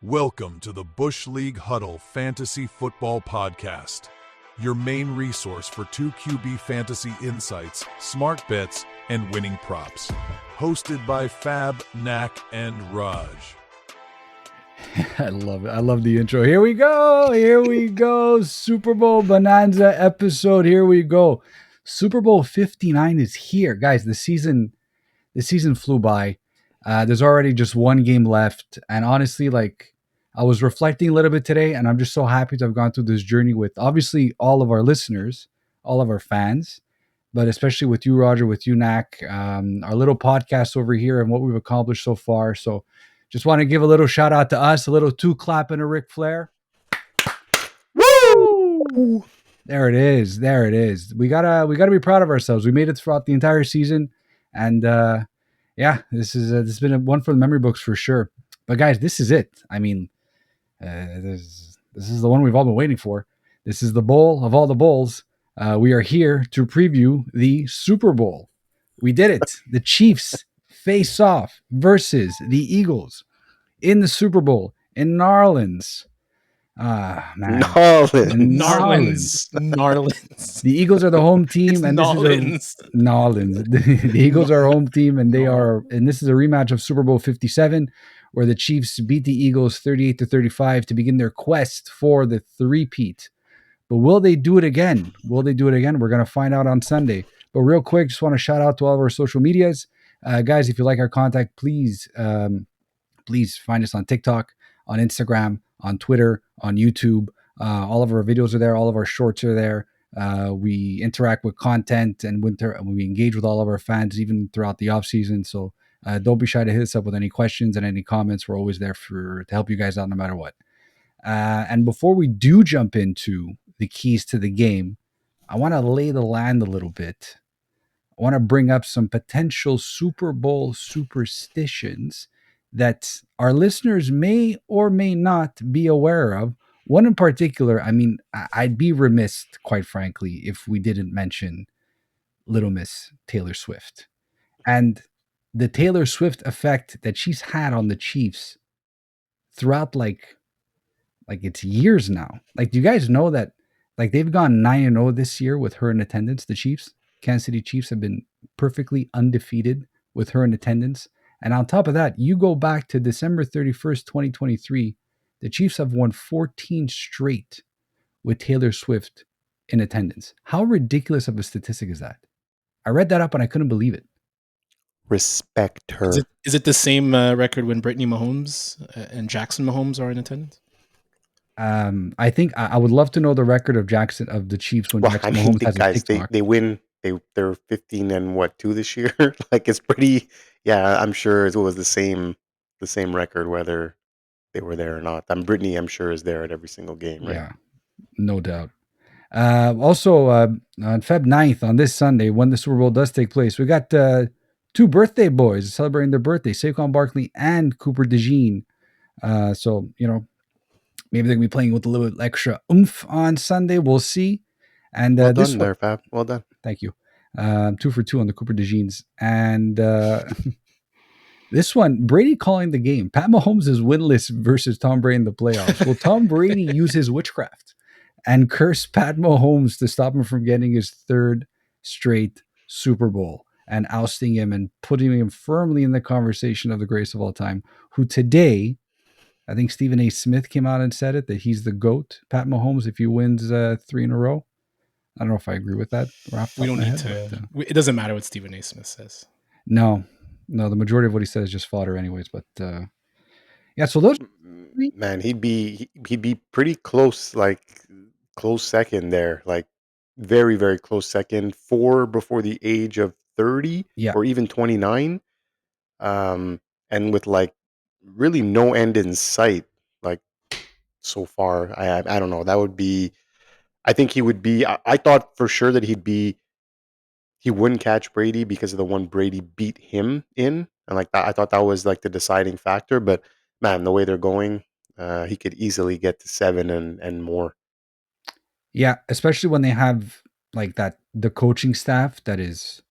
Welcome to the Bush League Huddle Fantasy Football Podcast, your main resource for 2QB fantasy insights, smart bets, and winning props. Hosted by Fab, Knack, and Raj. I love it. I love the intro. Here we go. Here we go. Super Bowl Bonanza episode. Here we go. Super Bowl 59 is here. Guys, the season flew by. There's already just one game left. And honestly, I was reflecting a little bit today, and I'm just so happy to have gone through this journey with obviously all of our listeners, all of our fans, but especially with you, Roger, with you, Knack, our little podcast over here and what we've accomplished so far. So just want to give a little shout out to us, a little two clap and a Ric Flair. Woo! There it is. There it is. We gotta be proud of ourselves. We made it throughout the entire season, and this has been one for the memory books for sure. But guys, this is it. I mean, this is the one we've all been waiting for. This is the bowl of all the bowls. We are here to preview the Super Bowl. We did it. The Chiefs face off versus the Eagles in the Super Bowl in New Orleans. Narlands. The Eagles are the home team, It's and Narlands. The Eagles are home team, and this is a rematch of Super Bowl 57, where the Chiefs beat the Eagles 38-35 to begin their quest for the three-peat. But will they do it again? We're going to find out on Sunday. But real quick, just want to shout out to all of our social medias. Guys, if you like our content, please find us on TikTok, on Instagram, on Twitter, on YouTube. All of our videos are there. All of our shorts are there. We interact with content and we engage with all of our fans even throughout the off season. So don't be shy to hit us up with any questions and any comments. We're always there to help you guys out no matter what. And before we do jump into the keys to the game, I want to lay the land a little bit. I want to bring up some potential Super Bowl superstitions that our listeners may or may not be aware of. One in particular, I mean, I'd be remiss, quite frankly, if we didn't mention Little Miss Taylor Swift and the Taylor Swift effect that she's had on the Chiefs throughout like it's years now. Like, do you guys know that they've gone 9-0 this year with her in attendance? The Chiefs, Kansas City Chiefs, have been perfectly undefeated with her in attendance. And on top of that, you go back to December 31st, 2023, the Chiefs have won 14 straight with Taylor Swift in attendance. How ridiculous of a statistic is that? I read that up and I couldn't believe it. Respect her. Is it the same record when Brittany Mahomes and Jackson Mahomes are in attendance? I think I would love to know the record of the Chiefs when Jackson Mahomes has a TikTok. They win. They're 15-2 this year. It's pretty. Yeah, I'm sure it was the same record whether they were there or not. Brittany, I'm sure, is there at every single game, right? Yeah, no doubt. Also, on Feb 9th, on this Sunday, when the Super Bowl does take place, we got two birthday boys celebrating their birthday, Saquon Barkley and Cooper DeJean. So, maybe they're going to be playing with a little bit extra oomph on Sunday. We'll see. And well done there, Fab. Well done. Thank you. 2 for 2 on the Cooper DeJeans. And this one, Brady calling the game. Pat Mahomes is winless versus Tom Brady in the playoffs. Will Tom Brady use his witchcraft and curse Pat Mahomes to stop him from getting his third straight Super Bowl and ousting him and putting him firmly in the conversation of the greatest of all time, who today, I think Stephen A. Smith came out and said it, that he's the GOAT, Pat Mahomes, if he wins 3 in a row. I don't know if I agree with that. We don't need to. It doesn't matter what Stephen A. Smith says. No, the majority of what he says is just fodder anyways. But so those... Man, he'd be pretty close, close second there. Very, very close second. 4 before the age of 30 or even 29. And with really no end in sight, so far. I don't know. That would be, I think he would be, I thought for sure that he wouldn't catch Brady because of the one Brady beat him in. And that, I thought that was the deciding factor. But man, the way they're going, he could easily get to 7 and more. Yeah, especially when they have the coaching staff that is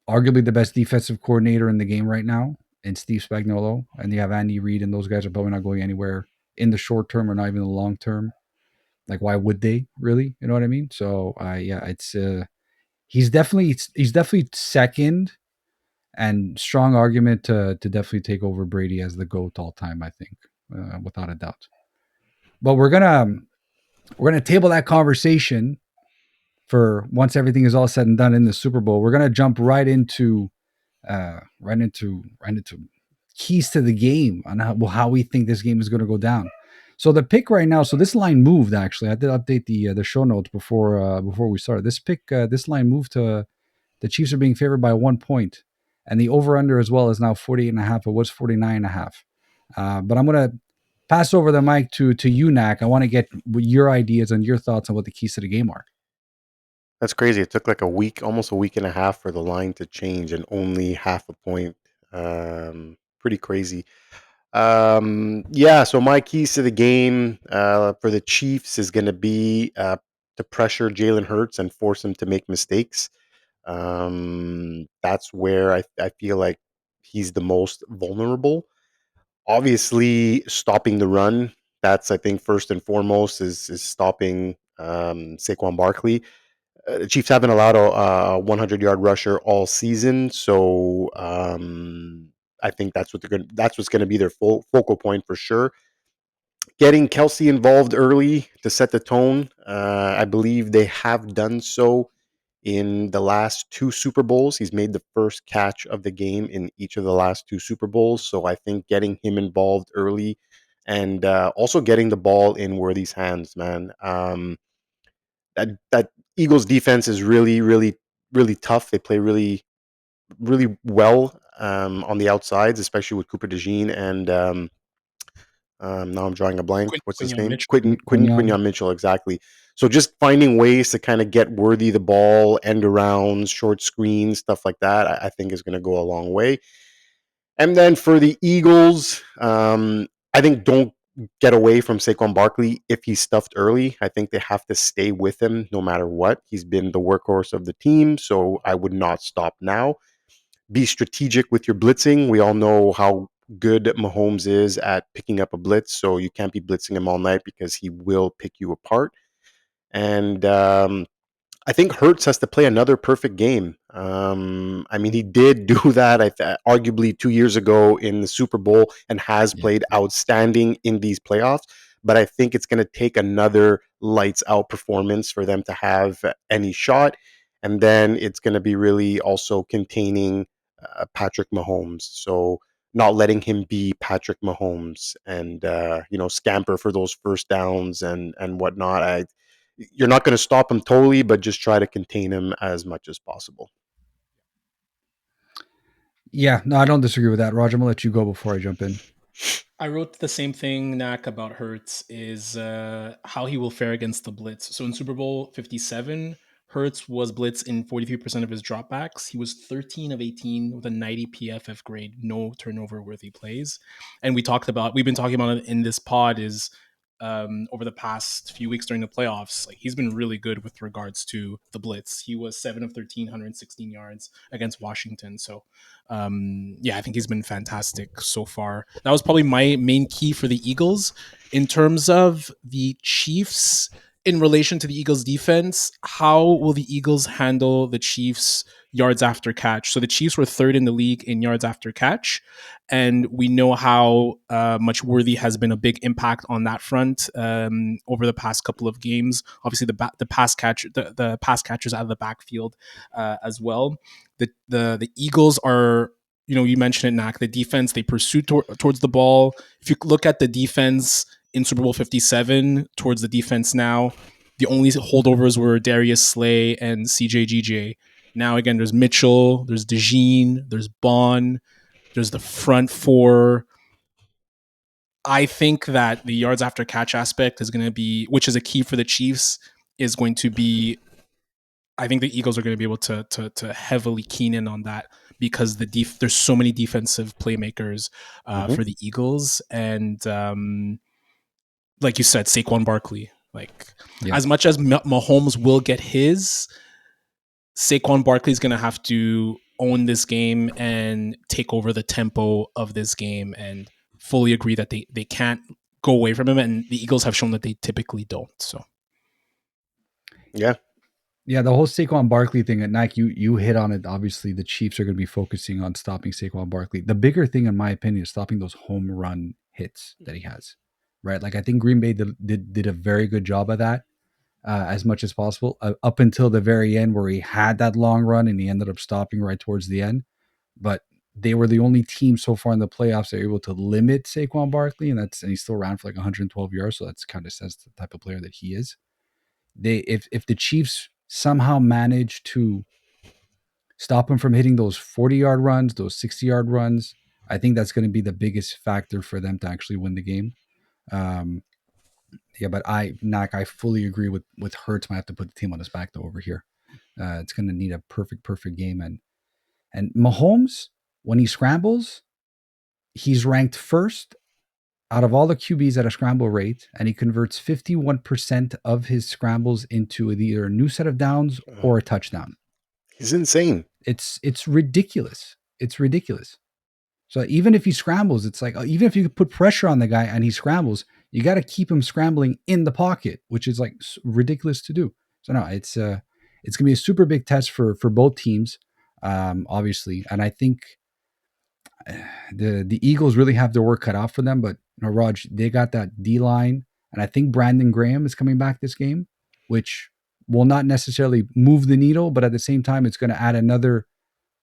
arguably the best defensive coordinator in the game right now and Steve Spagnuolo, and you have Andy Reid, and those guys are probably not going anywhere in the short term or not even the long term. Like, why would they really? You know what I mean? So, it's he's definitely second, and strong argument to definitely take over Brady as the GOAT all time. I think, without a doubt. But we're gonna table that conversation for once everything is all said and done in the Super Bowl. We're gonna jump right into keys to the game on how we think this game is going to go down. So the pick right now, so this line moved actually. I did update the show notes before we started. This line moved to the Chiefs are being favored by 1 point, and the over under as well is now 48.5. It was 49.5. But I'm going to pass over the mic to you, Nak. I want to get your ideas and your thoughts on what the keys to the game are. That's crazy. It took like a week, almost a week and a half for the line to change and only half a point. Pretty crazy. So my keys to the game for the Chiefs is going to be to pressure Jalen Hurts and force him to make mistakes. That's where I feel like he's the most vulnerable. Obviously, stopping the run. That's, I think, first and foremost is stopping Saquon Barkley. The Chiefs haven't allowed a 100-yard rusher all season, so I think that's what's going to be their focal point for sure. Getting Kelce involved early to set the tone. I believe they have done so in the last 2 Super Bowls. He's made the first catch of the game in each of the last 2 Super Bowls, so I think getting him involved early and also getting the ball in Worthy's hands, man. That Eagles defense is really, really, really tough. They play really, really well on the outsides, especially with Cooper DeJean and now I'm drawing a blank. What's his name? Quinyon Mitchell, exactly. So just finding ways to kind of get Worthy the ball, end arounds, short screens, stuff like that, I think is going to go a long way. And then for the Eagles, I think don't get away from Saquon Barkley if he's stuffed early. I think they have to stay with him no matter what. He's been the workhorse of the team, so I would not stop now. Be strategic with your blitzing. We all know how good Mahomes is at picking up a blitz, so you can't be blitzing him all night because he will pick you apart. And I think Hurts has to play another perfect game. I mean, he did do that, arguably 2 years ago in the Super Bowl and has played outstanding in these playoffs. But I think it's going to take another lights out performance for them to have any shot. And then it's going to be really also containing Patrick Mahomes. So not letting him be Patrick Mahomes and, scamper for those first downs and whatnot. You're not going to stop him totally, but just try to contain him as much as possible. Yeah, no, I don't disagree with that. Roger, I'm going to let you go before I jump in. I wrote the same thing, Nak, about Hurts is how he will fare against the blitz. So in Super Bowl 57, Hurts was blitzed in 43% of his dropbacks. He was 13 of 18 with a 90 PFF grade, no turnover-worthy plays. And we've been talking about it in this pod is over the past few weeks during the playoffs, like he's been really good with regards to the blitz. He was 7 of 13, 116 yards against Washington. So I think he's been fantastic so far. That was probably my main key for the Eagles. In terms of the Chiefs, in relation to the Eagles defense, how will the Eagles handle the Chiefs yards after catch? So the Chiefs were 3rd in the league in yards after catch. And we know how much Worthy has been a big impact on that front over the past couple of games. Obviously, the pass catchers out of the backfield as well. The Eagles are, you mentioned it, Nak, the defense, they pursue towards the ball. If you look at the defense in Super Bowl 57 towards the defense now, the only holdovers were Darius Slay and CJGJ. Now, again, there's Mitchell, there's DeJean, there's Bond, there's the front 4. I think that the yards after catch aspect is going to be, which is a key for the Chiefs, is going to be, I think the Eagles are going to be able to heavily keen in on that because there's so many defensive playmakers for the Eagles. And like you said, Saquon Barkley, as much as Mahomes will get his, Saquon Barkley is going to have to own this game and take over the tempo of this game, and fully agree that they can't go away from him. And the Eagles have shown that they typically don't. So, Yeah. Yeah, the whole Saquon Barkley thing at Nike, you hit on it. Obviously, the Chiefs are going to be focusing on stopping Saquon Barkley. The bigger thing, in my opinion, is stopping those home run hits that he has. Right, like I think Green Bay did a very good job of that, as much as possible, up until the very end where he had that long run and he ended up stopping right towards the end. But they were the only team so far in the playoffs that were able to limit Saquon Barkley, and he still ran for like 112 yards. So that's kind of says the type of player that he is. If the Chiefs somehow manage to stop him from hitting those 40-yard runs, those 60-yard runs, I think that's going to be the biggest factor for them to actually win the game. Yeah, but I fully agree with Hurts. Might have to put the team on his back though over here. It's going to need a perfect game, and Mahomes, when he scrambles, he's ranked first out of all the QBs at a scramble rate, and he converts 51% of his scrambles into either a new set of downs or a touchdown. He's insane. It's ridiculous. It's ridiculous. So even if he scrambles, it's like, even if you put pressure on the guy and he scrambles, you got to keep him scrambling in the pocket, which is like ridiculous to do. So no, it's gonna be a super big test for both teams, obviously, and I think the Eagles really have their work cut out for them. But Raj, they got that D line, and I think Brandon Graham is coming back this game, which will not necessarily move the needle, but at the same time, it's going to add another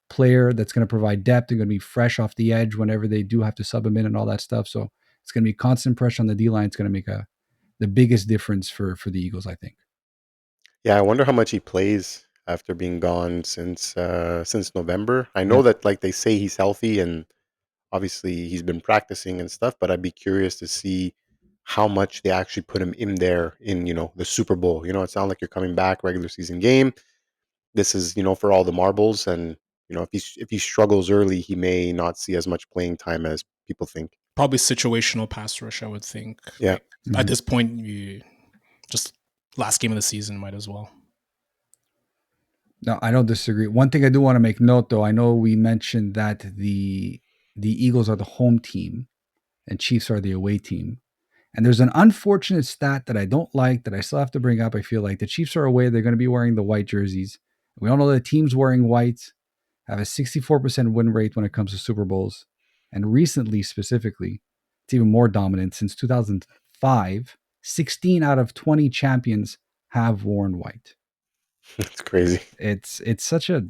player that's going to provide depth. They're going to be fresh off the edge whenever they do have to sub him in and all that stuff. So it's going to be constant pressure on the D line. It's going to make the biggest difference for the Eagles, I think. Yeah, I wonder how much he plays after being gone since November. I know that like they say he's healthy and obviously he's been practicing and stuff, but I'd be curious to see how much they actually put him in there in, the Super Bowl. It sounds like you're coming back regular season game. This is, for all the marbles, and if he struggles early, he may not see as much playing time as people think. probably situational pass rush, I would think. Yeah. Like, at this point, you just last game of the season might as well. No, I don't disagree. One thing I do want to make note, though, I know we mentioned that the Eagles are the home team and Chiefs are the away team. And there's an unfortunate stat that I don't like that I still have to bring up. I feel like the Chiefs are away. They're going to be wearing the white jerseys. We all know the teams wearing white have a 64% win rate when it comes to Super Bowls. And recently, specifically, it's even more dominant. Since 2005, 16 out of 20 champions have worn white. It's crazy. It's such a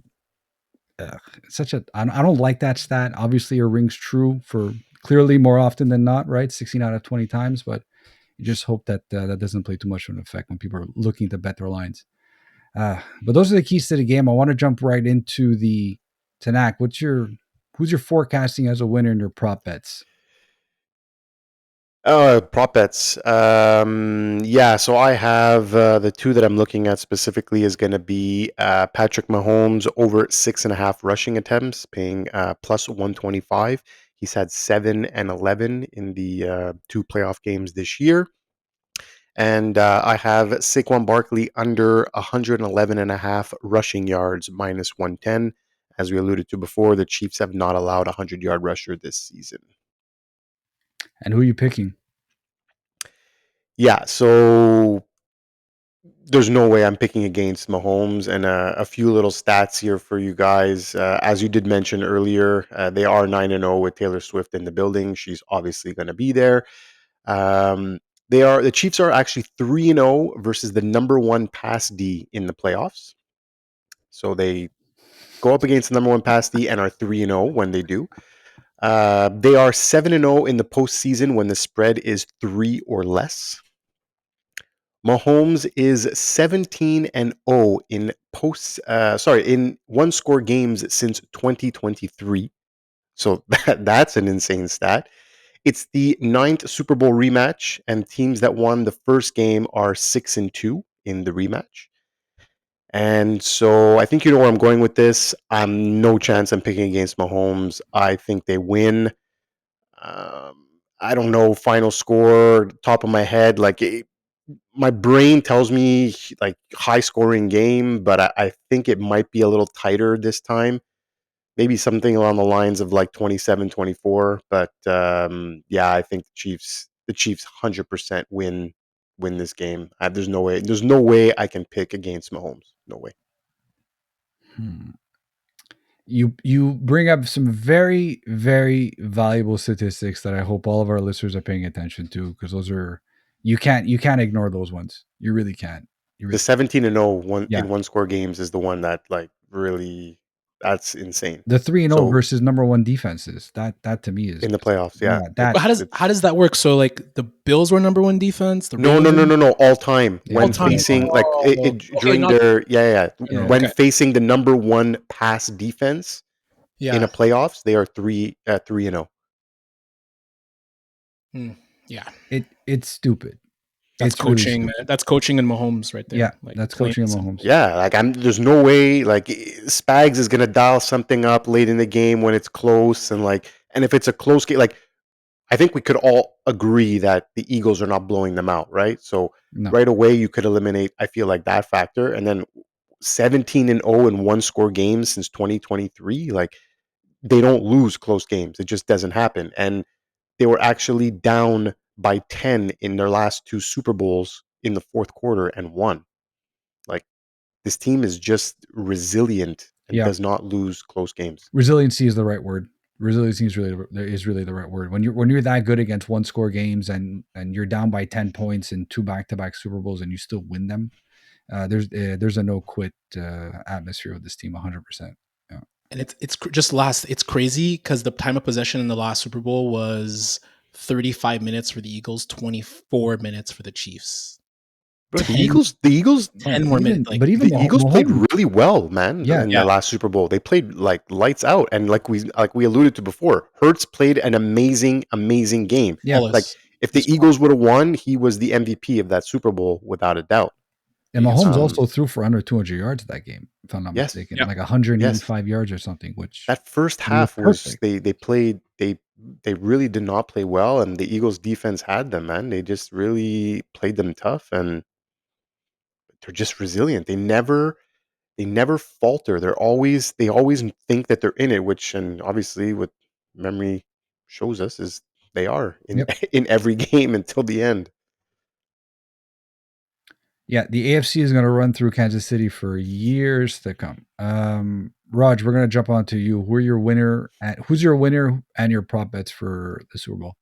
I don't like that stat. Obviously, it rings true for clearly more often than not, right? 16 out of 20 times, but you just hope that that doesn't play too much of an effect when people are looking to bet their lines. But those are the keys to the game. I want to jump right into the Tanak. Who's your forecasting as a winner in your prop bets? Prop bets. Yeah, so I have the two that I'm looking at specifically is going to be Patrick Mahomes over 6.5 rushing attempts, paying plus 125. He's had 7 and 11 in the 2 playoff games this year. And I have Saquon Barkley under 111.5 rushing yards, minus 110. As we alluded to before, the Chiefs have not allowed a 100-yard rusher this season. And who are you picking? Yeah, so there's no way I'm picking against Mahomes. And a few little stats here for you guys. As you did mention earlier, they are 9-0 with Taylor Swift in the building. She's obviously going to be there. The Chiefs are actually 3-0 versus the number 1 pass D in the playoffs. So they go up against the number 1 pass D and are 3-0 when they do. They are 7-0 in the postseason when the spread is 3 or less. Mahomes is 17-0 in in one-score games since 2023. So that's an insane stat. It's the 9th Super Bowl rematch, and teams that won the first game are 6-2 in the rematch. And so I think you know where I'm going with this. No chance I'm picking against Mahomes. I think they win. I don't know final score, top of my head. My brain tells me like high scoring game, but I think it might be a little tighter this time. maybe something along the lines of like 27-24. But I think the Chiefs 100% win this game. There's no way I can pick against Mahomes. No way. You bring up some very, very valuable statistics that I hope all of our listeners are paying attention to, because those are you can't ignore those ones. You really can't. The 17-0 Yeah. in one score games is the one that like really, that's insane. The 3-0 So- versus number one defenses. That to me is in the playoffs, yeah. that But how does that work? So like the Bills were number one defense. The No, all time. Yeah, When all time. facing like Okay, during not- their when okay. facing the number one pass defense Yeah. in a playoffs, they are 3-0. Yeah. It's stupid. That's It's really coaching, stupid. man. That's coaching and Mahomes right there. Yeah, Like, that's plain coaching and and simple. Mahomes. Yeah, like there's no way like Spags is gonna dial something up late in the game when it's close, and if it's a close game, like I think we could all agree that the Eagles are not blowing them out, right? So No. right away you could eliminate, I feel like, that factor, and then 17-0 in one score games since 2023, like they don't lose close games. It just doesn't happen, and they were actually down by 10 in their last two Super Bowls in the fourth quarter and won. Like this team is just resilient and does not lose close games. Resiliency is the right word. Resiliency is really the right word. When you're that good against one score games and you're down by 10 points in 2 back-to-back Super Bowls and you still win them, there's a no quit atmosphere with this team 100%. Yeah. And it's crazy because the time of possession in the last Super Bowl was 35 minutes for the Eagles, 24 minutes for the Chiefs. But the Eagles 10 more minutes. But even the Eagles played really well, man. In the last Super Bowl, they played like lights out, and like we alluded to before, Hurts played an amazing game. Yeah, like if the Eagles would have won, he was the MVP of that Super Bowl without a doubt. And Mahomes also threw for under 200 yards that game, if I'm not mistaken, Yep. like 185 yards or something. Which that first half was they played they really did not play well, and the Eagles defense had them, man. They just really played them tough, and they're just resilient. They never falter. They always think that they're in it, which, and obviously what memory shows us is they are in every game until the end. Yeah, the AFC is going to run through Kansas City for years to come. Raj, we're going to jump on to you. Who's your winner and your prop bets for the Super Bowl?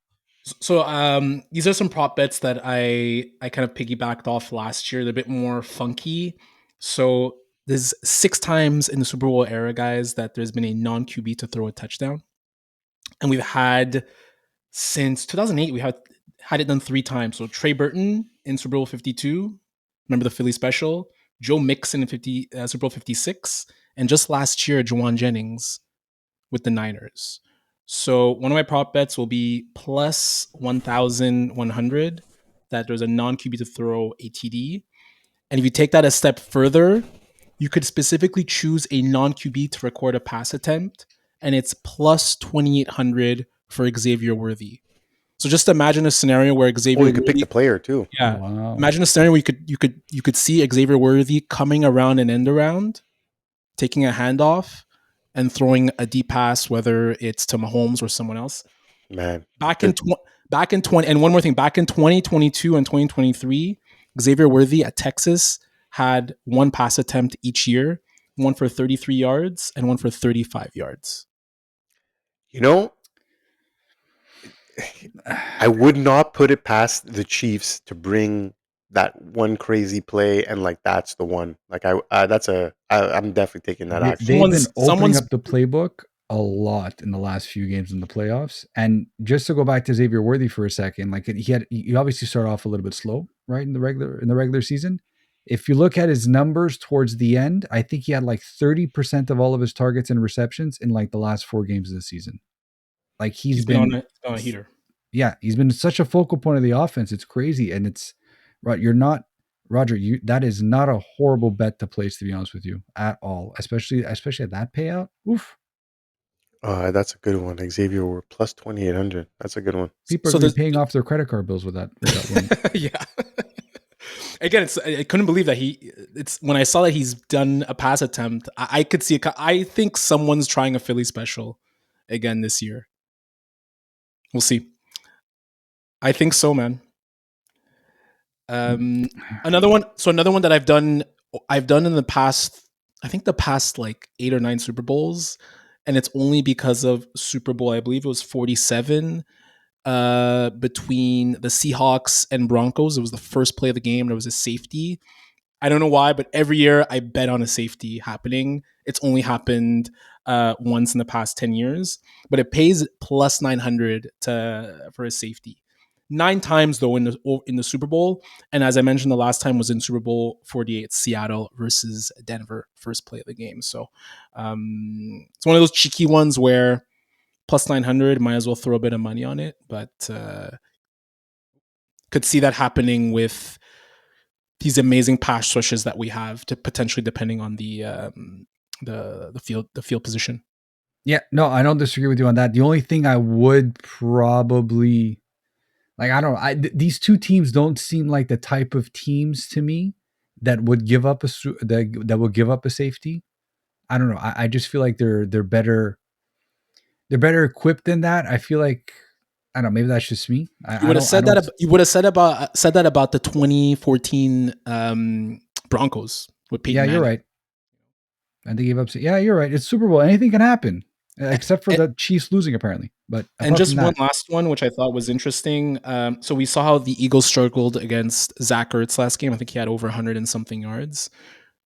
So these are some prop bets that I kind of piggybacked off last year. They're a bit more funky. So there's 6 times in the Super Bowl era, guys, that there's been a non-QB to throw a touchdown. And we've had, since 2008, we had it done 3 times. So Trey Burton in Super Bowl 52, remember the Philly special? Joe Mixon in Super Bowl 56, and just last year, Juwan Jennings with the Niners. So one of my prop bets will be plus 1,100 that there's a non-QB to throw a TD. And if you take that a step further, you could specifically choose a non-QB to record a pass attempt, and it's plus 2,800 for Xavier Worthy. So just imagine a scenario where Xavier you could pick the player too. Yeah. Wow. Imagine a scenario where you could see Xavier Worthy coming around an end around, taking a handoff, and throwing a deep pass, whether it's to Mahomes or someone else. Man, back in 20, and one more thing, back in 2022 and 2023, Xavier Worthy at Texas had 1 pass attempt each year, one for 33 yards and one for 35 yards. You know, I would not put it past the Chiefs to bring that one crazy play, and like that's the one. Like I'm definitely taking that action. They've been opening up the playbook a lot in the last few games in the playoffs. And just to go back to Xavier Worthy for a second, like he obviously started off a little bit slow, right, in the regular season. If you look at his numbers towards the end, I think he had like 30% of all of his targets and receptions in like the last 4 games of the season. Like he's been on a heater. Yeah, he's been such a focal point of the offense. It's crazy, and it's right. You're not Roger. That is not a horrible bet to place, to be honest with you, at all. Especially at that payout. Oof. That's a good one. Xavier were plus 2,800. That's a good one. People are paying off their credit card bills with that win. Yeah. Again, I couldn't believe that it's when I saw that he's done a pass attempt, I could see I think someone's trying a Philly special again this year. We'll see. I think so, man. Another one that I've done in the past, I think the past like 8 or 9 Super Bowls, and it's only because of Super Bowl, I believe it was 47, between the Seahawks and Broncos. It was the first play of the game. There was a safety. I don't know why, but every year I bet on a safety happening. It's only happened once in the past 10 years, but it pays plus 900 for a safety. 9 times though in the Super Bowl, and as I mentioned, the last time was in Super Bowl 48, Seattle versus Denver, first play of the game. So it's one of those cheeky ones where plus 900, might as well throw a bit of money on it, but could see that happening with these amazing pass rushes that we have, to potentially depending on the field position. Yeah, no, I don't disagree with you on that. The only thing I would probably these two teams don't seem like the type of teams to me that would give up that would give up a safety. I don't know. I just feel like they're better. They're better equipped than that. I feel like, I don't know. Maybe that's just me. You would have said that. You would have said that about the 2014 Broncos with Peyton Manning. You're right. And they gave up. Yeah, you're right. It's Super Bowl. Anything can happen, except for the Chiefs losing apparently. But and just one last one, which I thought was interesting. So we saw how the Eagles struggled against Zach Ertz last game. I think he had over 100 and something yards.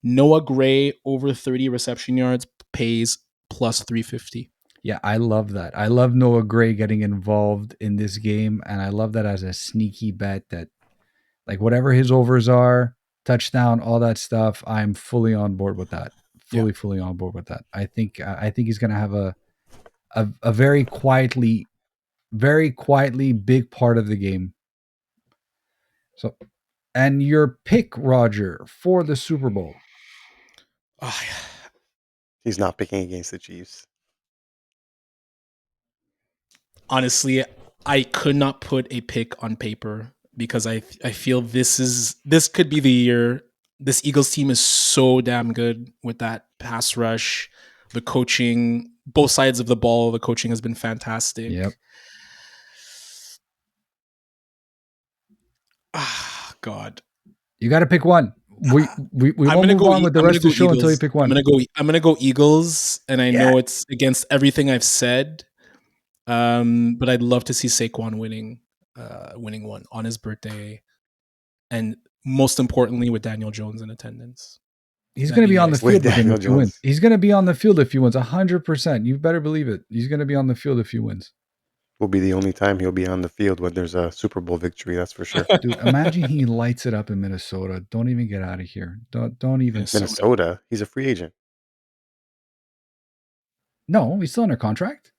Noah Gray over 30 reception yards pays plus 350. Yeah, I love that. I love Noah Gray getting involved in this game, and I love that as a sneaky bet that, like, whatever his overs are, touchdown, all that stuff, I'm fully on board with that. Fully on board with that. I think he's going to have a very quietly big part of the game. So, and your pick, Roger, for the Super Bowl. Oh, yeah. He's not picking against the Chiefs. Honestly, I could not put a pick on paper because I feel this could be the year. This Eagles team is so damn good with that pass rush, the coaching, both sides of the ball. The coaching has been fantastic. Yep. Ah, God. You got to pick one. We won't move on with the rest of the show until you pick one. I'm gonna go Eagles, and I know it's against everything I've said. But I'd love to see Saquon winning one on his birthday, and most importantly, with Daniel Jones in attendance. He's going to be on the field if he wins. He's going to be on the field if he wins. 100%. You better believe it. He's going to be on the field if he wins. Will be the only time he'll be on the field when there's a Super Bowl victory. That's for sure. Dude, imagine he lights it up in Minnesota. Don't even get out of here. Don't even. Minnesota. He's a free agent. No, he's still under contract.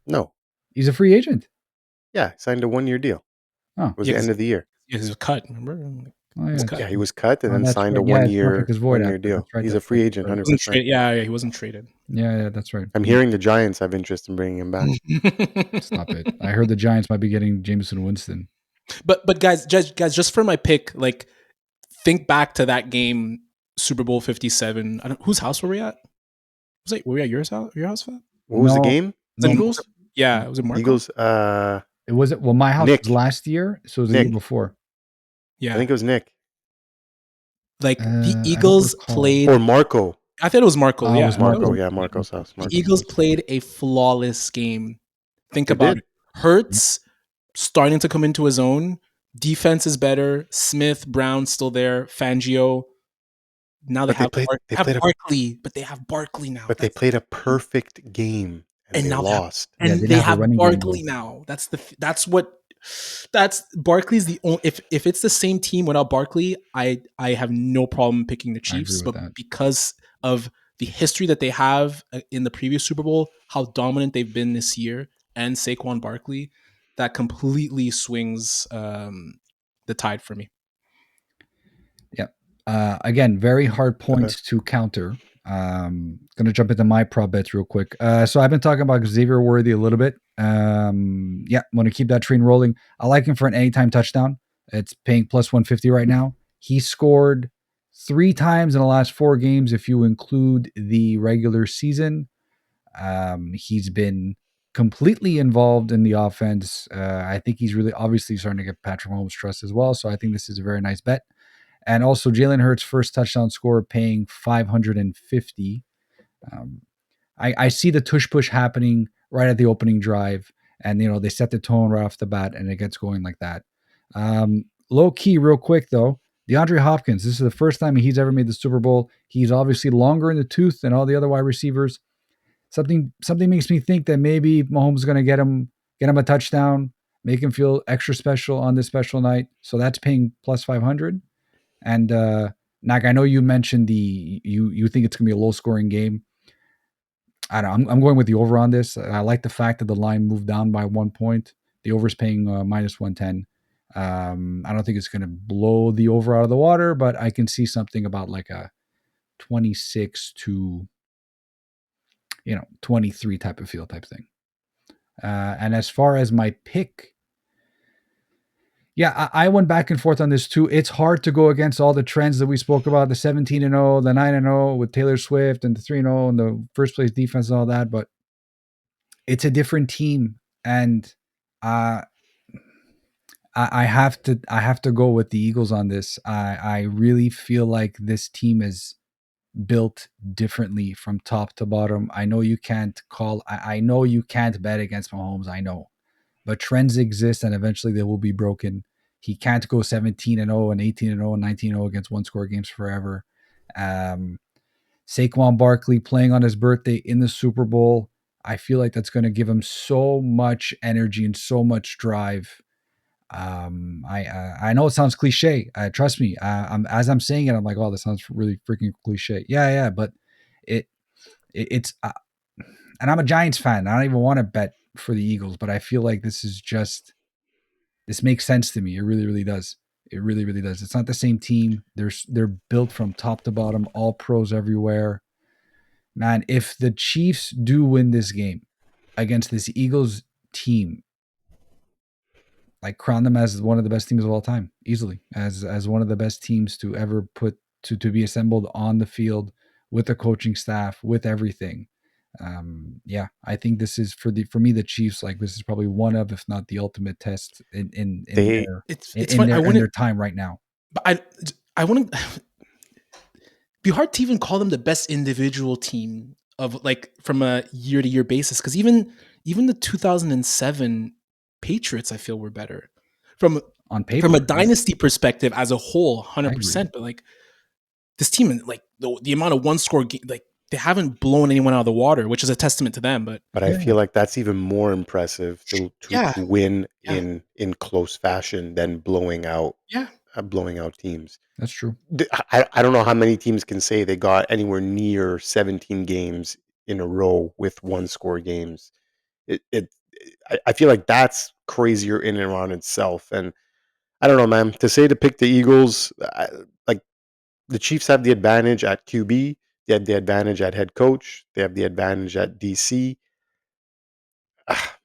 No, he's a free agent. Yeah, signed a 1-year deal. Oh, it was the end of the year. Yeah, he was cut. Remember? Yeah, he was cut and then signed a 1-year deal. Right, he's a free agent, 100%. Yeah, he wasn't traded. Yeah, that's right. I'm hearing the Giants have interest in bringing him back. Stop it! I heard the Giants might be getting Jameson Winston. But guys, just for my pick, like, think back to that game, Super Bowl 57. Whose house were we at? Were we at your house? Fat? What was the game? The Eagles? Yeah, was it Marco? Eagles. It wasn't. Well, my house was last year, so it was the year before. Yeah, I think it was Nick. Like the Eagles played, or Marco. I thought it was Marco. It was Marco. Yeah, Marco's house. The Eagles played a flawless game. Think about it. Hurts starting to come into his own. Defense is better. Smith, Brown still there. Fangio. Now they have Barkley, but they have Barkley now. But they played a perfect game and they lost. They have Barkley now. That's Barkley's the only. If it's the same team without Barkley, I have no problem picking the Chiefs. But because of the history that they have in the previous Super Bowl, how dominant they've been this year, and Saquon Barkley, that completely swings the tide for me. Yeah. Again, very hard points to counter. Going to jump into my prop bets real quick. So I've been talking about Xavier Worthy a little bit. Want to keep that train rolling. I like him for an anytime touchdown. It's paying plus 150 right now. He scored 3 times in the last 4 games if you include the regular season. He's been completely involved in the offense. I think he's really obviously starting to get Patrick Mahomes' trust as well. So I think this is a very nice bet. And also Jalen Hurts' first touchdown score paying 550. I see the tush push happening right at the opening drive, and they set the tone right off the bat, and it gets going like that. Low key, real quick though, DeAndre Hopkins. This is the first time he's ever made the Super Bowl. He's obviously longer in the tooth than all the other wide receivers. Something makes me think that maybe Mahomes is going to get him a touchdown, make him feel extra special on this special night. So that's paying plus 500. And Nak, I know you mentioned you think it's going to be a low scoring game. I don't know. I'm going with the over on this. I like the fact that the line moved down by 1 point. The over is paying minus 110. I don't think it's going to blow the over out of the water, but I can see something about like a 26 to 23 type of feel type thing. And as far as my pick, yeah, I went back and forth on this too. It's hard to go against all the trends that we spoke about, the 17-0, the 9-0 with Taylor Swift, and the 3-0 and the first place defense and all that. But it's a different team, and I have to go with the Eagles on this. I really feel like this team is built differently from top to bottom. I know you can't bet against Mahomes. I know. But trends exist, and eventually they will be broken. He can't go 17-0 and 18-0 and 19-0 against one-score games forever. Saquon Barkley playing on his birthday in the Super Bowl, I feel like that's going to give him so much energy and so much drive. I know it sounds cliche. Trust me. As I'm saying it, I'm like, oh, this sounds really freaking cliche. Yeah, but it's. And I'm a Giants fan. I don't even want to bet for the Eagles, but I feel like this makes sense to me. It really, really does. It really, really does. It's not the same team. They're built from top to bottom, all pros everywhere. Man, if the Chiefs do win this game against this Eagles team, like crown them as one of the best teams of all time, easily, as one of the best teams to ever put to be assembled on the field with the coaching staff, with everything. Yeah, I think this is for me the Chiefs. Like this is probably one of, if not the ultimate test in their time right now. But I wouldn't be hard to even call them the best individual team of like from a year to year basis, because even the 2007 Patriots I feel were better from on paper from a dynasty perspective as a whole, 100%. But like this team, like the amount of one score like. They haven't blown anyone out of the water, which is a testament to them. But I feel like that's even more impressive to win in close fashion than blowing out teams. That's true. I don't know how many teams can say they got anywhere near 17 games in a row with one score games. I feel like that's crazier in and around itself. And I don't know, man. To pick the Eagles, like the Chiefs have the advantage at QB. They have the advantage at head coach. They have the advantage at DC.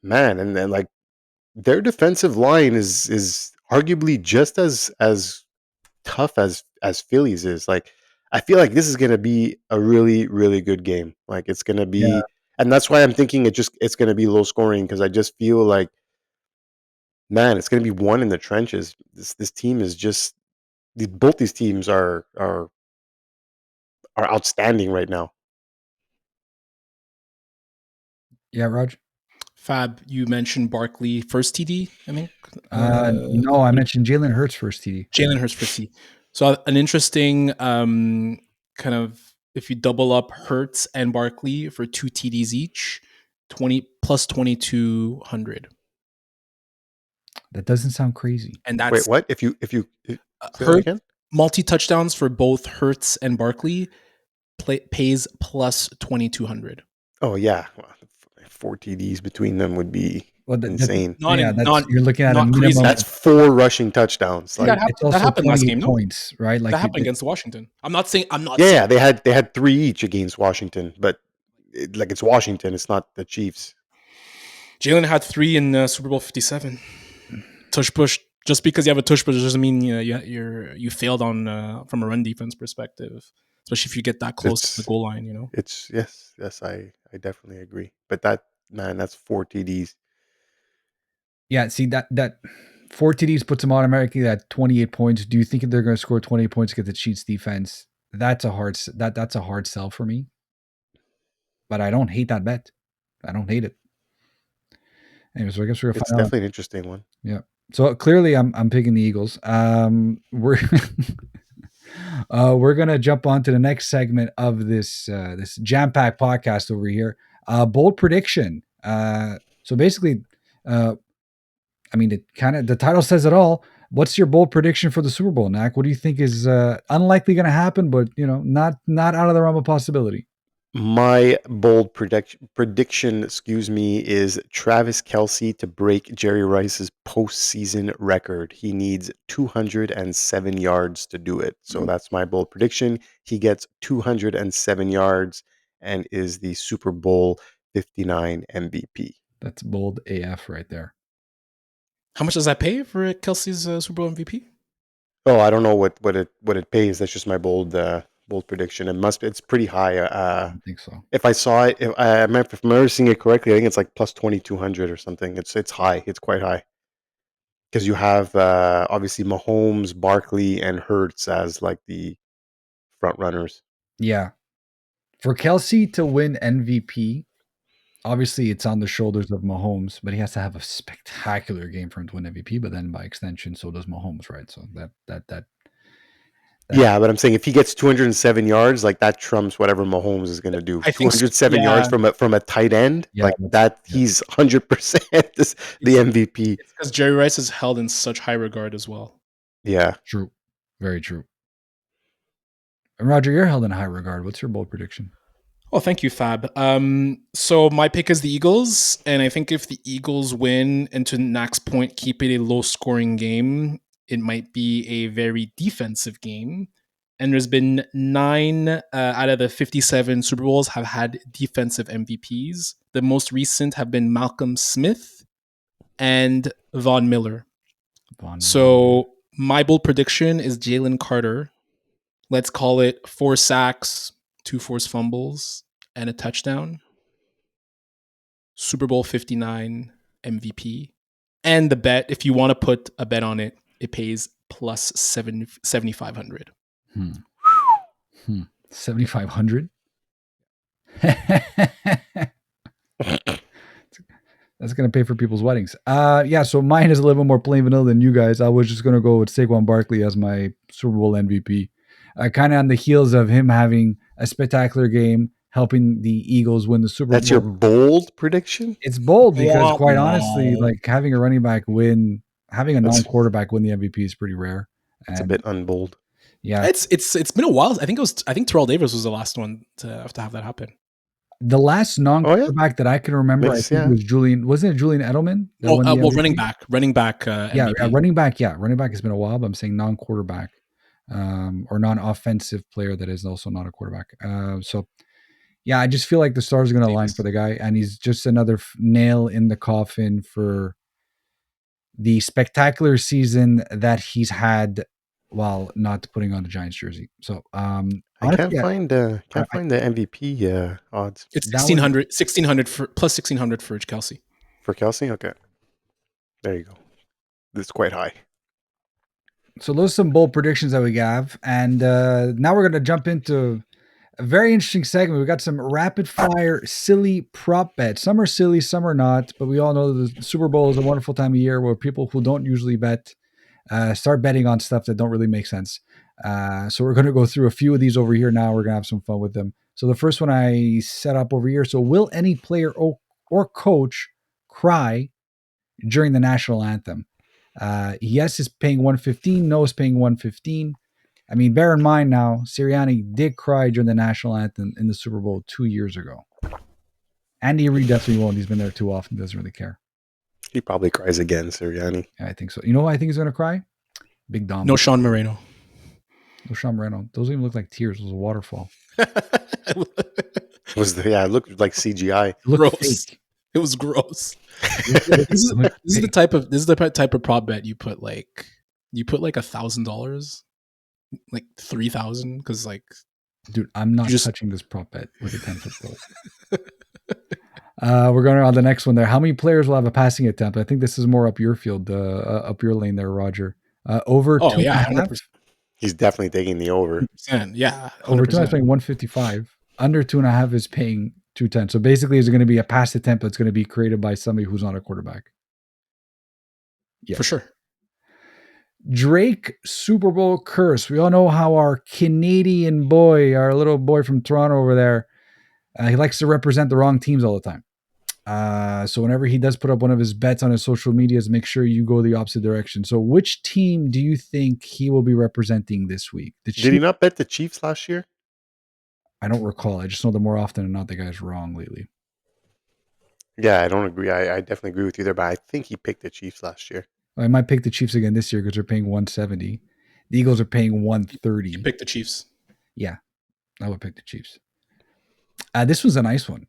Man, and then like their defensive line is arguably just as tough as Philly's is. Like I feel like this is going to be a really, really good game. Like it's going to be, and that's why I'm thinking it's going to be low scoring, because I just feel like, man, it's going to be one in the trenches. This team is just both these teams are outstanding right now. Yeah, Raj. Fab, you mentioned Barkley first TD, I think. No, I mentioned Jalen Hurts first TD. Jalen Hurts first TD. So an interesting kind of, if you double up Hurts and Barkley for 2 TDs each, 20 plus 2,200. That doesn't sound crazy. And that's wait, what? If you Hurts, multi touchdowns for both Hurts and Barkley pays plus 2,200. Oh yeah. 4 TDs between them would be insane. You're looking at a minimum. Crazy. That's 4 rushing touchdowns. Like, that happened last game, points, right? Like that happened against Washington. I'm not saying. Yeah, they had 3 each against Washington, but it's Washington. It's not the Chiefs. Jalen had 3 in Super Bowl 57. Tush push Just because you have a tush push doesn't mean you failed on from a run defense perspective, especially if you get that close to the goal line. It's yes, I definitely agree. But that's 4 TDs. Yeah, see that 4 TDs puts them automatically at 28 points. Do you think they're going to score 28 points against the Chiefs defense? That's a hard sell for me. But I don't hate that bet. I don't hate it. Anyways, so I guess we're gonna It's find out. definitely an interesting one. Yeah. So clearly, I'm picking the Eagles. We're we're gonna jump on to the next segment of this this jam-packed podcast over here. Bold prediction. So basically, I mean, the title says it all. What's your bold prediction for the Super Bowl, Knack? What do you think is unlikely going to happen, but not out of the realm of possibility? My bold prediction, is Travis Kelce to break Jerry Rice's postseason record. He needs 207 yards to do it. So that's my bold prediction. He gets 207 yards and is the Super Bowl 59 MVP. That's bold AF right there. How much does that pay for Kelce's Super Bowl MVP? Oh, I don't know what it pays. That's just my bold prediction. It's pretty high. I don't think so. If I saw it, if I'm ever seeing it correctly, I think it's like plus 2,200 or something. It's high. It's quite high because you have obviously Mahomes, Barkley, and Hurts as like the front runners. Yeah, for Kelce to win MVP, obviously it's on the shoulders of Mahomes, but he has to have a spectacular game for him to win MVP. But then by extension, so does Mahomes, right? So that yeah, but I'm saying if he gets 207 yards, like that trumps whatever Mahomes is going to do. 207 yards from a tight end, like that, he's 100% the MVP. It's because Jerry Rice is held in such high regard as well. Yeah, true, very true. And Roger, you're held in high regard. What's your bold prediction? Oh, thank you, Fab. So my pick is the Eagles, and I think if the Eagles win, and to Knack's point, keep it a low-scoring game, it might be a very defensive game. And there's been 9 out of the 57 Super Bowls have had defensive MVPs. The most recent have been Malcolm Smith and Von Miller. So my bold prediction is Jalen Carter. Let's call it 4 sacks, 2 forced fumbles, and a touchdown. Super Bowl 59 MVP. And the bet, if you want to put a bet on it, it pays plus 7,500. 7,500? That's going to pay for people's weddings. Yeah, so mine is a little bit more plain vanilla than you guys. I was just going to go with Saquon Barkley as my Super Bowl MVP. Kind of on the heels of him having a spectacular game, helping the Eagles win the Super Bowl. That's your bold prediction? It's bold because, quite honestly, like having a running back win, having a non-quarterback win the MVP is pretty rare. It's a bit unbold. Yeah, it's been a while. I think Terrell Davis was the last one to have that happen. The last non-quarterback that I can remember, I think was Julian. Wasn't it Julian Edelman? Running back. Running back. Running back. Yeah, running back has been a while, but I'm saying non-quarterback or non-offensive player that is also not a quarterback. So, yeah, I just feel like the stars are going to align for the guy, and he's just another nail in the coffin for the spectacular season that he's had while not putting on the Giants jersey. So, I can't find the MVP odds. It's 1,600 plus 1,600 for Kelce. For Kelce, okay. There you go. It's quite high. So those are some bold predictions that we have, and now we're going to jump into a very interesting segment. We got some rapid fire, silly prop bets. Some are silly, some are not, but we all know the Super Bowl is a wonderful time of year where people who don't usually bet start betting on stuff that don't really make sense. So we're going to go through a few of these over here now. We're going to have some fun with them. So the first one I set up over here. So will any player or coach cry during the national anthem? Yes is paying 115. No is paying 115. I mean, bear in mind now, Sirianni did cry during the national anthem in the Super Bowl 2 years ago. Andy Reid definitely won't. He's been there too often. Doesn't really care. He probably cries again, Sirianni. Yeah, I think so. You know who I think he's going to cry? Big Dom. No Sean Moreno. No Sean Moreno. Those don't even look like tears. It was a waterfall. It looked like CGI. It looked fake. It was gross. This is the type of prop bet you put like $1,000, like 3,000, because like, dude, I'm not touching this prop bet with a 10-foot goal. We're going on the next one there. How many players will have a passing attempt? I think this is more up your field, up your lane there, Roger. Over 2.5. He's definitely taking the over. 100%, yeah, 100%. Over 2.5 is paying 155. Under 2.5 is paying 210. So basically, is it going to be a pass attempt that's going to be created by somebody who's not a quarterback? Yeah, for sure. Drake Super Bowl curse. We all know how our Canadian boy, our little boy from Toronto over there, he likes to represent the wrong teams all the time. So whenever he does put up one of his bets on his social medias, make sure you go the opposite direction. So which team do you think he will be representing this week? Did he not bet the Chiefs last year? I don't recall. I just know that more often than not, the guy's wrong lately. Yeah, I don't agree. I definitely agree with you there, but I think he picked the Chiefs last year. I might pick the Chiefs again this year because they're paying 170. The Eagles are paying 130. You pick the Chiefs. Yeah, I would pick the Chiefs. This was a nice one.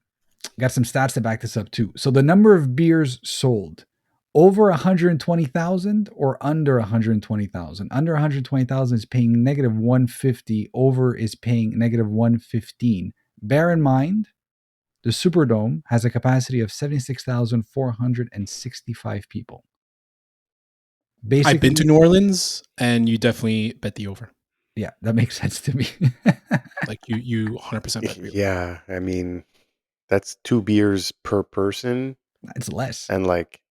Got some stats to back this up too. So the number of beers sold, over 120,000 or under 120,000. Under 120,000 is paying negative 150. Over is paying negative 115. Bear in mind, the Superdome has a capacity of 76,465 people. Basically, I've been to New Orleans, and you definitely bet the over. Yeah, that makes sense to me. Like you 100% bet the over. Yeah, I mean, that's 2 beers per person. It's less. And like,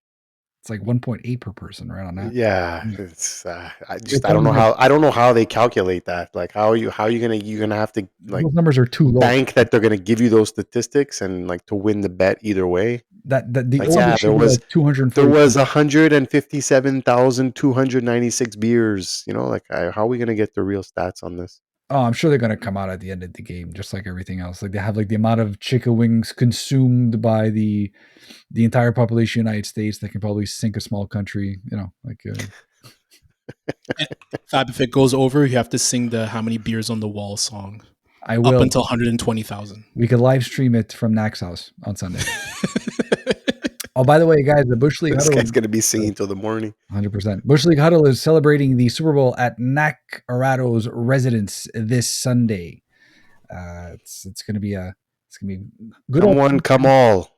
it's like 1.8 per person, right on that. Yeah, it's I don't know how they calculate that. Like, how are you gonna have to like, those numbers are too low. Bank that they're gonna give you those statistics and like to win the bet either way. There was 157,296 beers. You know, like how are we gonna get the real stats on this? Oh, I'm sure they're going to come out at the end of the game, just like everything else. Like they have like the amount of chicken wings consumed by the entire population of the United States that can probably sink a small country. You know, like. Fab, if it goes over, you have to sing the "How Many Beers on the Wall" song. I will. Up until 120,000. We could live stream it from Knack's house on Sunday. Oh, by the way, guys, the Bush League Huddle is going to be singing till the morning. 100%. Bush League Huddle is celebrating the Super Bowl at Knack Arado's residence this Sunday. It's going to be good. Come one, come all.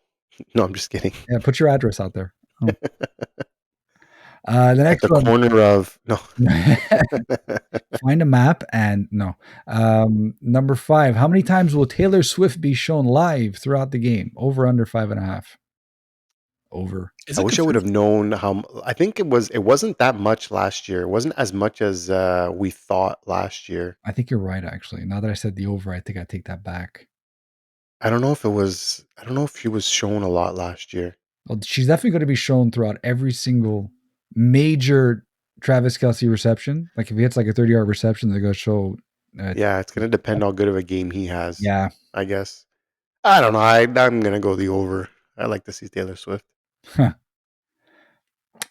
No, I'm just kidding. Yeah, put your address out there. Oh. The next at the corner of no. Find a map and no. Number 5. How many times will Taylor Swift be shown live throughout the game? Over, under 5.5. Over. I wish I would have known how. I think it wasn't that much last year. It wasn't as much as we thought last year. I think you're right. Actually, now that I said the over, I think I take that back. I don't know if she was shown a lot last year. Well, she's definitely going to be shown throughout every single major Travis Kelce reception. Like if he hits like a 30-yard reception, they're going to show. Yeah, it's going to depend how good of a game he has. Yeah, I guess. I don't know. I'm going to go the over. I like to see Taylor Swift. Huh.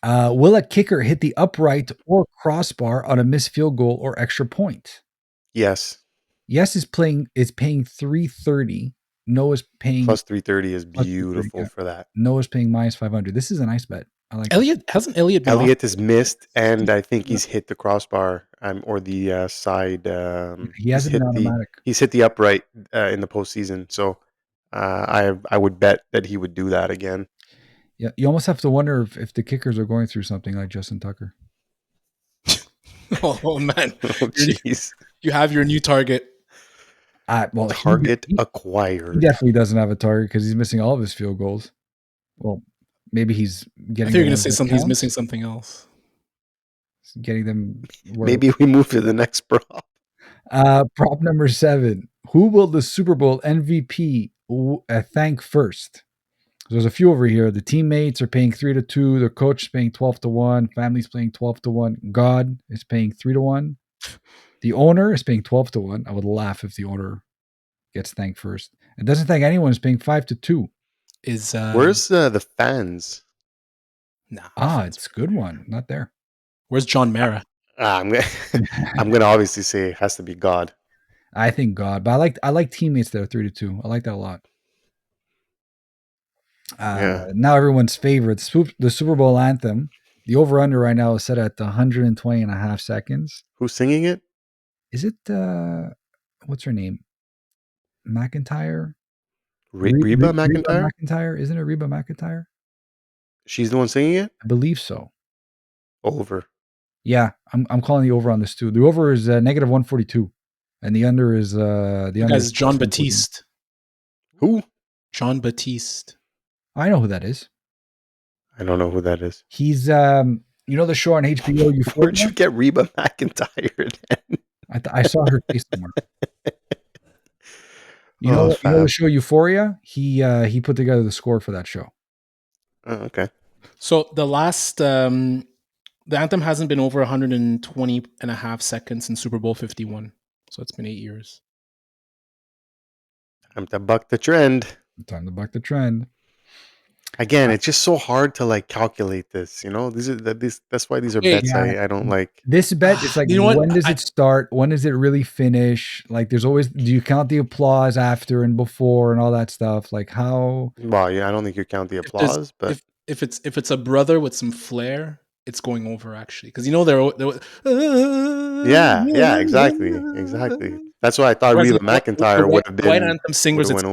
Will a kicker hit the upright or crossbar on a missed field goal or extra point? Yes. Yes is paying 330. No is paying plus 330 is beautiful for that. No is paying minus 500. This is a nice bet. I like Elliott. Hasn't Elliott been Elliott has missed, and I think he's hit the crossbar or the side. He hasn't been automatic. He's hit the upright in the postseason. So I would bet that he would do that again. Yeah, you almost have to wonder if the kickers are going through something like Justin Tucker. Oh man, jeez! You have your new target. Well, target acquired. He definitely doesn't have a target because he's missing all of his field goals. Well, maybe he's getting. I think you're going to say something. He's missing something else. Getting them. Maybe we move to the next prop. Prop number 7. Who will the Super Bowl MVP thank first? There's a few over here. The teammates are paying 3-2. The coach is paying 12-1. Family's paying 12-1. God is paying 3-1. The owner is paying 12-1. I would laugh if the owner gets thanked first. It doesn't thank anyone. It's paying 5-2. Where's the fans? Nah, it's a good one. Not there. Where's John Mara? I'm gonna obviously say it has to be God. I think God, but I like teammates that are 3-2. I like that a lot. Now everyone's favorite, the Super Bowl anthem. The over-under right now is set at 120.5 seconds. Who's singing it? Is it, what's her name? McIntyre? Reba McEntire? McIntyre? Isn't it Reba McIntyre? She's the one singing it? I believe so. Over. Yeah, I'm calling the over on this too. The over is negative 142. And the under is the under is John Baptiste. Who? John Baptiste. I know who that is. I don't know who that is. He's you know the show on HBO Euphoria? Where'd you get Reba McEntire then? I saw her face somewhere. You know the show Euphoria? He put together the score for that show. Oh, okay. So the last the anthem hasn't been over 120.5 seconds in Super Bowl 51. So it's been 8 years. Time to buck the trend. Again, it's just so hard to like calculate this. You know, that's why these are bets I don't like. This bet is like, when does it start? When does it really finish? Like, there's always, do you count the applause after and before and all that stuff? Like how? Well, yeah, I don't think you count the applause, but if it's a brother with some flair, it's going over actually, because you know they're yeah, exactly. That's why I thought Reba McEntire would have been. White anthem singers, it's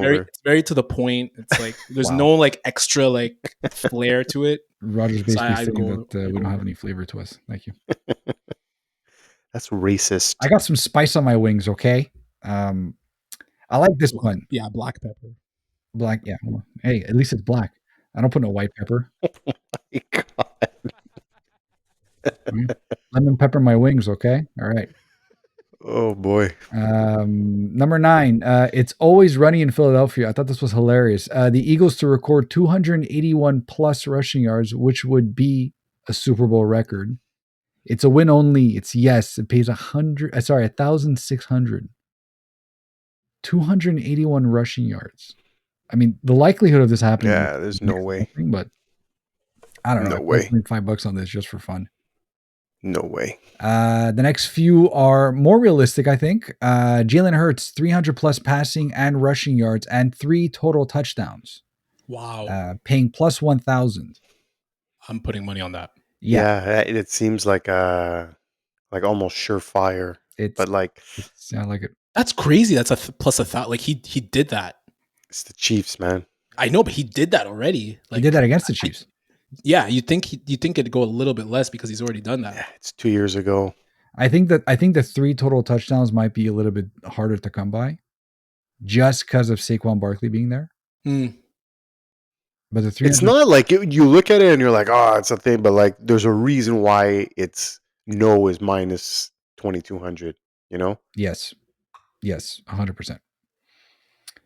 very to the point. It's like there's no like extra like flair to it. Roger's basically saying that we don't have any flavor to us. Thank you. That's racist. I got some spice on my wings. Okay, I like this one. Yeah, black pepper. Black. Yeah. Well, hey, at least it's black. I don't put no white pepper. Oh my God. Lemon pepper my wings, okay? All right. Oh boy. Number 9. It's always running in Philadelphia. I thought this was hilarious. The Eagles to record 281 plus rushing yards, which would be a Super Bowl record. It's a win only. It's yes. It pays 1,600. 281 rushing yards. I mean, the likelihood of this happening. Yeah, there's no way. But I don't know. No way. $5 on this just for fun. No way. The next few are more realistic, I think. Jalen Hurts, 300 plus passing and rushing yards and 3 total touchdowns. Wow. Paying plus 1,000. I'm putting money on that. Yeah, it seems like almost surefire. But like, I like it. That's crazy. That's plus a thought. Like he did that. It's the Chiefs, man. I know, but he did that already. Like, he did that against the Chiefs. You think it'd go a little bit less because he's already done that. Yeah, it's 2 years ago. I think the 3 total touchdowns might be a little bit harder to come by, just because of Saquon Barkley being there. But the 300, it's not like you look at it and you're like, oh, it's a thing, but like there's a reason why it's is minus 2,200. You know? Yes, 100%.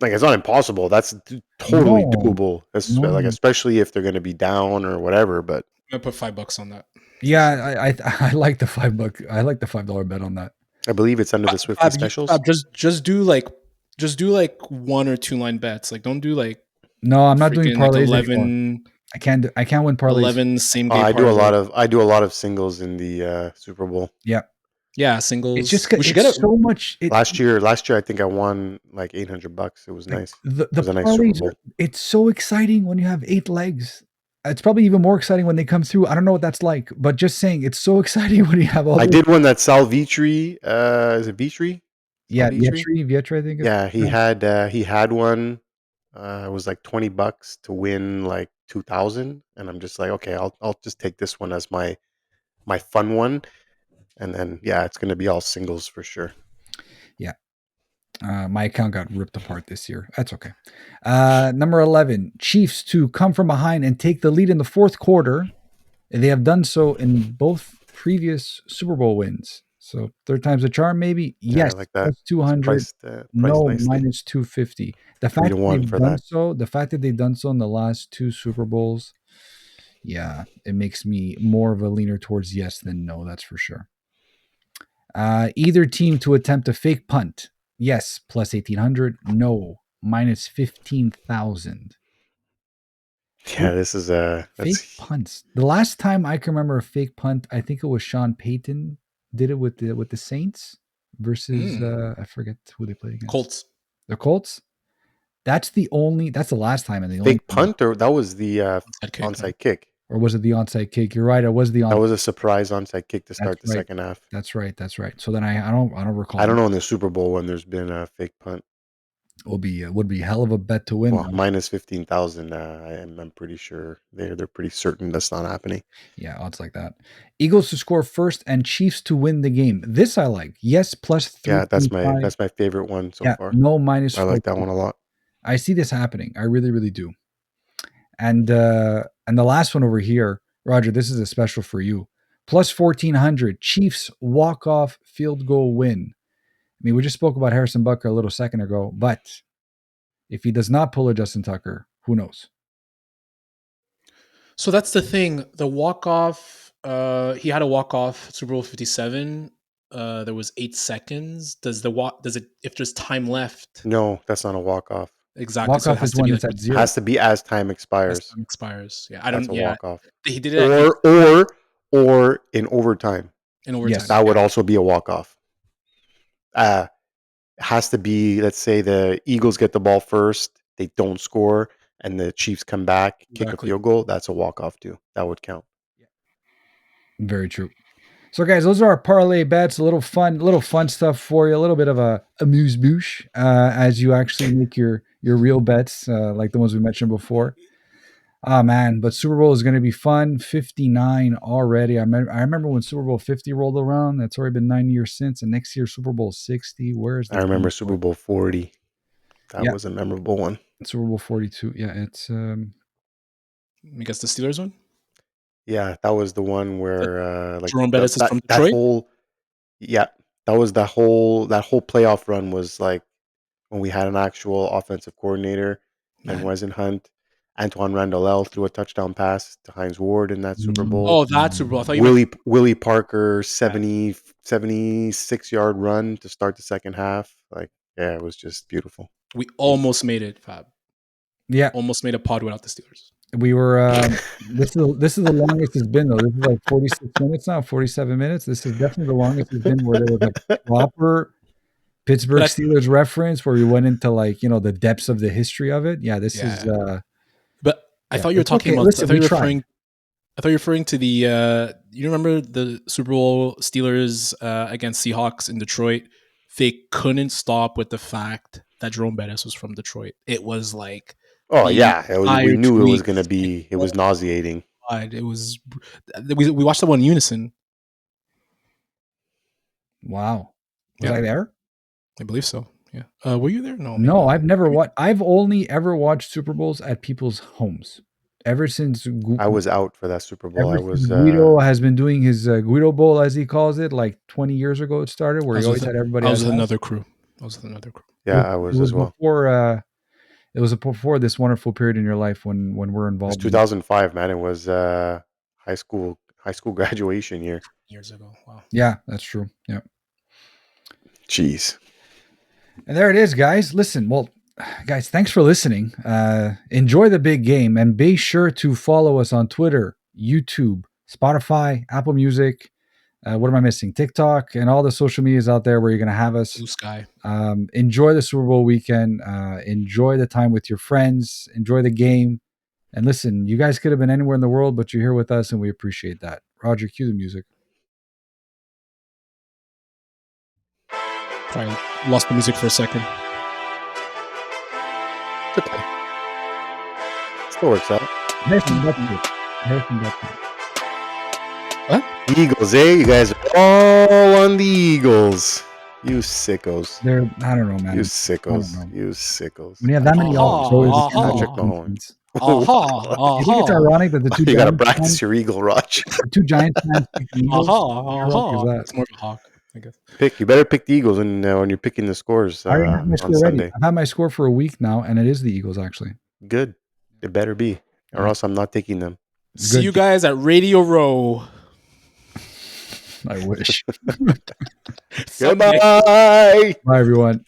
Like it's not impossible. That's totally doable. Like especially if they're going to be down or whatever. But I'm gonna put $5 on that. Yeah, I like the $5. I like the $5 bet on that. I believe it's under the Swifty specials. Just do like 1 or 2 line bets. Like don't do like. No, I'm not doing parlays. Like 11. I can't win parlays. 11 same game. I do a lot of singles in the Super Bowl. Yeah, singles. It's just so much. Last year, I think I won like $800. It was nice. It was a nice Super Bowl. It's so exciting when you have 8 legs. It's probably even more exciting when they come through. I don't know what that's like, but just saying, it's so exciting when you have all. I did one that Sal Vitri. Is it Vitri? Yeah, Vietri, I think. Yeah, he had one. It was like $20 to win like 2,000, and I'm just like, okay, I'll just take this one as my fun one. And then, it's going to be all singles for sure. Yeah. My account got ripped apart this year. That's okay. Number 11, Chiefs to come from behind and take the lead in the fourth quarter. They have done so in both previous Super Bowl wins. So third time's a charm, maybe? Yes. Like that. 200. No, nicely. Minus 250. The fact that they've done so in the last 2 Super Bowls, it makes me more of a leaner towards yes than no, that's for sure. Either team to attempt a fake punt. Yes, plus 1,800. No, minus 15,000. Yeah, this is fake punts. The last time I can remember a fake punt, I think it was Sean Payton did it with the Saints versus I forget who they played against. Colts. The Colts. That's the last time and the only Fake punt, or that was the onside kick. Or was it the onside kick? You're right. It was the onside. That was a surprise onside kick to start the second half. That's right. So then I don't recall. I don't know in the Super Bowl when there's been a fake punt. Would be hell of a bet to win. Well, minus 15,000. I'm pretty sure they're pretty certain that's not happening. Yeah, odds like that. Eagles to score first and Chiefs to win the game. This I like. Yes, plus 3. Yeah, that's my favorite one so far. No minus. I like that one a lot. I see this happening. I really, really do. And the last one over here, Roger, this is a special for you. Plus 1,400, Chiefs walk-off field goal win. I mean, we just spoke about Harrison Butker a little second ago, but if he does not pull a Justin Tucker, who knows? So that's the thing. The walk-off, he had a walk-off Super Bowl 57. There was 8 seconds. Does it, if there's time left? No, that's not a walk-off. Exactly. Walk-off so is when it's at 0. It has to be as time expires. As time expires. Yeah, That's a walk-off. He did it or in overtime. In overtime. Yes. That would also be a walk-off. Has to be, let's say the Eagles get the ball first, they don't score, and the Chiefs come back, kick a field goal. That's a walk-off too. That would count. Very true. So guys, those are our parlay bets. A little fun stuff for you. A little bit of a amuse-bouche as you actually make your real bets, like the ones we mentioned before. Oh man, but Super Bowl is going to be fun. 59 already. I remember when Super Bowl 50 rolled around. That's already been 9 years since. And next year, Super Bowl 60. I remember Super Bowl 40. That was a memorable one. Super Bowl 42. Yeah, it's. I guess the Steelers one. Yeah, that was the one where like Jerome Bettis is from Detroit. That was that whole playoff run was like when we had an actual offensive coordinator and wasn't Hunt. Antoine Randall threw a touchdown pass to Hines Ward in that Super Bowl. Oh, that Super Bowl. I thought Willie Parker 76-yard run to start the second half. Like, yeah, it was just beautiful. We almost made it, Fab. Yeah, almost made a pod without the Steelers. We were. This is the longest it's been though. This is like 46 minutes now, 47 minutes. This is definitely the longest it's been where there was a proper Pittsburgh Steelers reference where we went into like the depths of the history of it. Yeah, this is. But I thought you were talking about. Listen, I thought you were referring to the. You remember the Super Bowl Steelers against Seahawks in Detroit? They couldn't stop with the fact that Jerome Bettis was from Detroit. It was like. Oh yeah, we knew it was going to be. It was nauseating. It was. We watched that one in unison. Wow, was I there? I believe so. Yeah. Were you there? No. No, I've never watched. I've only ever watched Super Bowls at people's homes. Ever since I was out for that Super Bowl, Guido has been doing his Guido Bowl, as he calls it, like 20 years ago. It started where he always had everybody. I was with another crew. Yeah, I was as well. It was before this wonderful period in your life when we're involved. It was 2005, man. It was high school graduation year. Years ago. Wow. Yeah, that's true. Yeah. Jeez. And there it is, guys. Listen, well, guys, thanks for listening. Enjoy the big game and be sure to follow us on Twitter, YouTube, Spotify, Apple Music. What am I missing? TikTok and all the social medias out there where you're going to have us. Blue Sky. Enjoy the Super Bowl weekend. Enjoy the time with your friends. Enjoy the game. And listen, you guys could have been anywhere in the world, but you're here with us, and we appreciate that. Roger, cue the music. Probably lost the music for a second. It's okay. Still works out. Harrison Butker. What? Eagles, You guys are all on the Eagles. You sickos. I don't know, man. You sickos. When you have that many Patrick Mahomes. You think it's ironic that the two you got to practice your Eagle, Raj. The two Giants fans pick the Eagles? It's more of a hawk, I guess. You better pick the Eagles when you're picking the scores on Sunday. I've had my score for a week now, and it is the Eagles, actually. Good. It better be, or else I'm not taking them. See you guys at Radio Row. I wish. Goodbye. Bye, everyone.